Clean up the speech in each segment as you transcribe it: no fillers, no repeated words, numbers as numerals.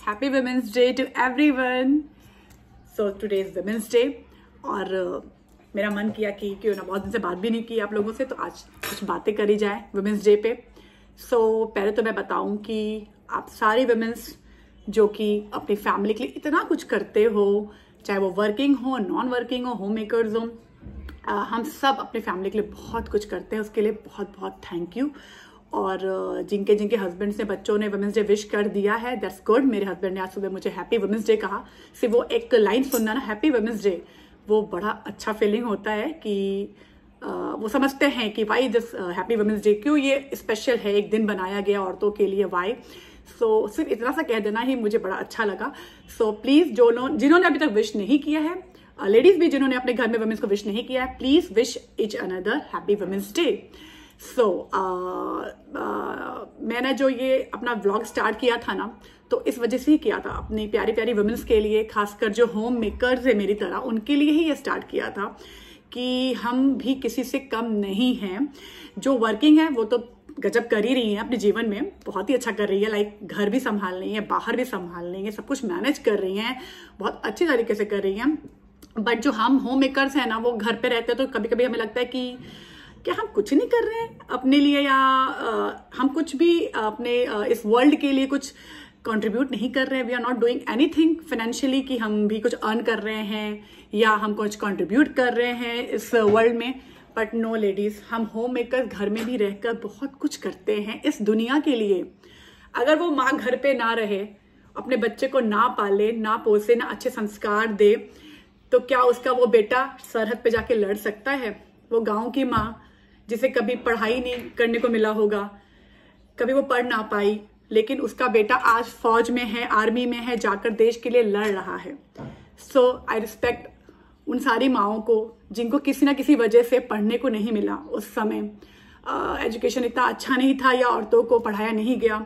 Happy Women's Day to everyone. So today is Women's Day और मेरा मन किया कि क्यों ना बहुत दिन से बात भी नहीं की आप लोगों से, तो आज कुछ बातें करी जाए वुमेंस डे पे। पहले तो मैं बताऊं कि आप सारी वुमेन्स जो कि अपनी फैमिली के लिए इतना कुछ करते हो, चाहे वो वर्किंग हो, नॉन वर्किंग हो, होम मेकर्स हो, हम सब अपने फैमिली के लिए बहुत कुछ करते हैं। उसके लिए बहुत बहुत थैंक यू। और जिनके जिनके हस्बैंड्स ने, बच्चों ने वुमेंस डे विश कर दिया है, दैट्स गुड। मेरे हस्बैंड ने आज सुबह मुझे हैप्पी वुमेंस डे कहा। सिर्फ वो एक लाइन सुनना ना, हैप्पी वुमेंस डे, वो बड़ा अच्छा फीलिंग होता है कि वो समझते हैं कि why this happy women's day, क्यों ये स्पेशल है, एक दिन बनाया गया औरतों के लिए, वाई। सिर्फ इतना सा कह देना ही मुझे बड़ा अच्छा लगा। प्लीज जिन्होंने अभी तक विश नहीं किया है, लेडीज भी जिन्होंने अपने घर में वुमेन्स को विश नहीं किया है, please wish each another happy women's day. मैंने जो ये अपना व्लॉग स्टार्ट किया था ना, तो इस वजह से ही किया था, अपनी प्यारी प्यारी वुमेन्स के लिए, खासकर जो होम मेकर्स है मेरी तरह, उनके लिए ही ये स्टार्ट किया था कि हम भी किसी से कम नहीं हैं। जो वर्किंग है वो तो गजब कर ही रही है अपने जीवन में, बहुत ही अच्छा कर रही है, लाइक घर भी संभाल रही है, बाहर भी संभाल रही है, सब कुछ मैनेज कर रही हैं, बहुत अच्छी तरीके से कर रही हैं। बट जो हम होम मेकर्स हैं ना, वो घर पे रहते हैं, तो कभी कभी हमें लगता है कि क्या हम कुछ नहीं कर रहे हैं अपने लिए, या हम कुछ भी अपने इस वर्ल्ड के लिए कुछ कंट्रीब्यूट नहीं कर रहे हैं। We are not doing anything financially कि हम भी कुछ अर्न कर रहे हैं या हम कुछ कंट्रीब्यूट कर रहे हैं इस वर्ल्ड में। बट नो लेडीज, हम होम मेकर्स घर में भी रहकर बहुत कुछ करते हैं इस दुनिया के लिए। अगर वो माँ घर पे ना रहे, अपने बच्चे को ना पाले, ना पोसे, ना अच्छे संस्कार दे, तो क्या उसका वो बेटा सरहद पे जाके लड़ सकता है? वो गाँव की माँ जिसे कभी पढ़ाई नहीं करने को मिला होगा, कभी वो पढ़ ना पाई, लेकिन उसका बेटा आज फौज में है, आर्मी में है, जाकर देश के लिए लड़ रहा है। आई रिस्पेक्ट उन सारी माओं को जिनको किसी ना किसी वजह से पढ़ने को नहीं मिला। उस समय एजुकेशन इतना अच्छा नहीं था या औरतों को पढ़ाया नहीं गया,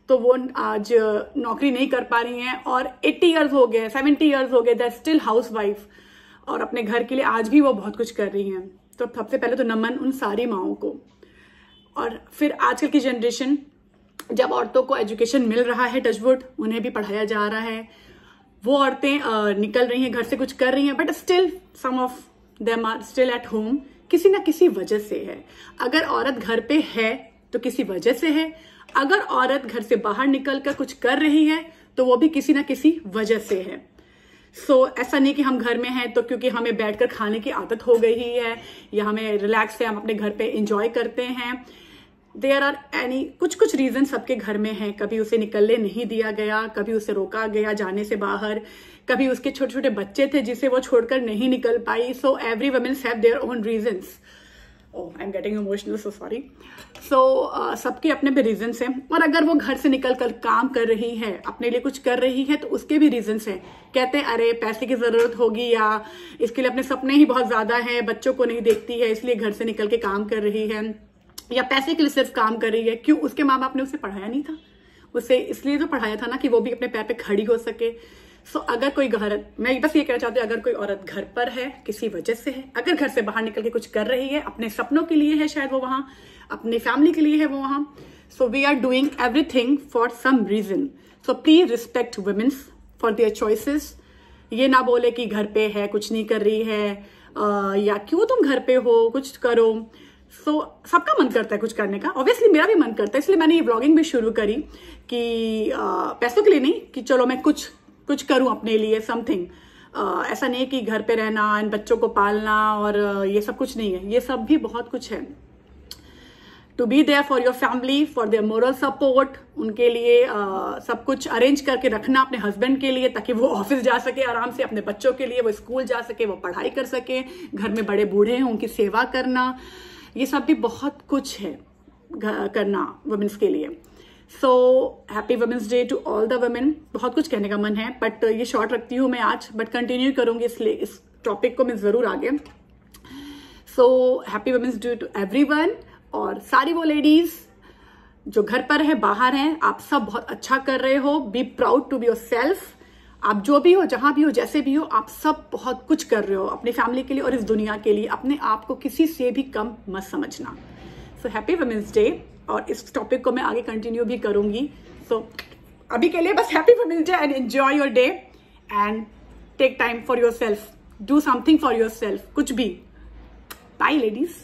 तो वो आज नौकरी नहीं कर पा रही हैं और 80 ईयर्स हो गए, 70 ईयर्स हो गए, दैट स्टिल हाउस वाइफ, और अपने घर के लिए आज भी वो बहुत कुछ कर रही हैं। तो सबसे पहले तो नमन उन सारी माओं को। और फिर आजकल की जनरेशन, जब औरतों को एजुकेशन मिल रहा है, टचवुड, उन्हें भी पढ़ाया जा रहा है, वो औरतें निकल रही हैं, घर से कुछ कर रही हैं, but still some of them are still at home, किसी ना किसी वजह से है। अगर औरत घर पे है तो किसी वजह से है, अगर औरत घर से बाहर निकल कर कुछ कर रही है तो वो भी किसी ना किसी वजह से है। ऐसा नहीं कि हम घर में हैं तो क्योंकि हमें बैठकर खाने की आदत हो गई है या हमें रिलैक्स है, हम अपने घर पे एंजॉय करते हैं। देयर आर कुछ रीजन सबके घर में हैं। कभी उसे निकलने नहीं दिया गया, कभी उसे रोका गया जाने से बाहर, कभी उसके छोटे छोटे बच्चे थे जिसे वो छोड़कर नहीं निकल पाई। Every womens have their own reasons. I am getting emotional, so sorry. सबके अपने भी रीजन्स हैं। और अगर वो घर से निकल कर काम कर रही है, अपने लिए कुछ कर रही है, तो उसके भी रीजन्स हैं। कहते हैं अरे पैसे की जरूरत होगी, या इसके लिए अपने सपने ही बहुत ज्यादा हैं, बच्चों को नहीं देखती है इसलिए घर से निकल के काम कर रही है, या पैसे के लिए सिर्फ काम कर रही है। क्यों? उसके माँ बाप ने उसे पढ़ाया नहीं था, उसे इसलिए तो पढ़ाया था ना कि वो भी अपने पैर पे खड़ी हो सके। अगर कोई मैं बस ये कहना चाहती हूँ, अगर कोई औरत घर पर है किसी वजह से है, अगर घर से बाहर निकल के कुछ कर रही है, अपने सपनों के लिए है, शायद वो वहां अपनी फैमिली के लिए है वो वहां, we are doing everything for some reason. Please respect women's for their choices. ये ना बोले कि घर पे है कुछ नहीं कर रही है, या क्यों तुम घर पे हो, कुछ करो। सबका मन करता है कुछ करने का, ऑब्वियसली मेरा भी मन करता है, इसलिए मैंने ये व्लॉगिंग भी शुरू करी कि पैसों के लिए नहीं, कि चलो मैं कुछ करूं अपने लिए, समथिंग। ऐसा नहीं कि घर पे रहना, इन बच्चों को पालना और ये सब कुछ नहीं है, ये सब भी बहुत कुछ है। To be there for your family, for their moral support, उनके लिए सब कुछ अरेंज करके रखना अपने हस्बैंड के लिए, ताकि वो ऑफिस जा सके आराम से, अपने बच्चों के लिए वो स्कूल जा सके, वो पढ़ाई कर सके, घर में बड़े बूढ़े हैं उनकी सेवा करना, ये सब भी बहुत कुछ है करना वुमेन्स के लिए। Happy women's day to all the women. बहुत कुछ कहने का मन है, बट ये शॉर्ट रखती हूँ मैं आज, बट कंटिन्यू करूंगी इसलिए इस टॉपिक को मैं जरूर आगे। Happy women's day to everyone. और सारी वो लेडीज जो घर पर है, बाहर हैं, आप सब बहुत अच्छा कर रहे हो। Be proud to be yourself. आप जो भी हो, जहां भी हो, जैसे भी हो, आप सब बहुत कुछ कर रहे हो अपनी फैमिली के लिए और इस दुनिया के लिए। अपने आप को किसी से भी कम मत समझना। Happy women's day. और इस टॉपिक को मैं आगे कंटिन्यू भी करूंगी। अभी के लिए बस happy women's day and enjoy your day and take time for yourself, do something for yourself, कुछ भी. Bye ladies.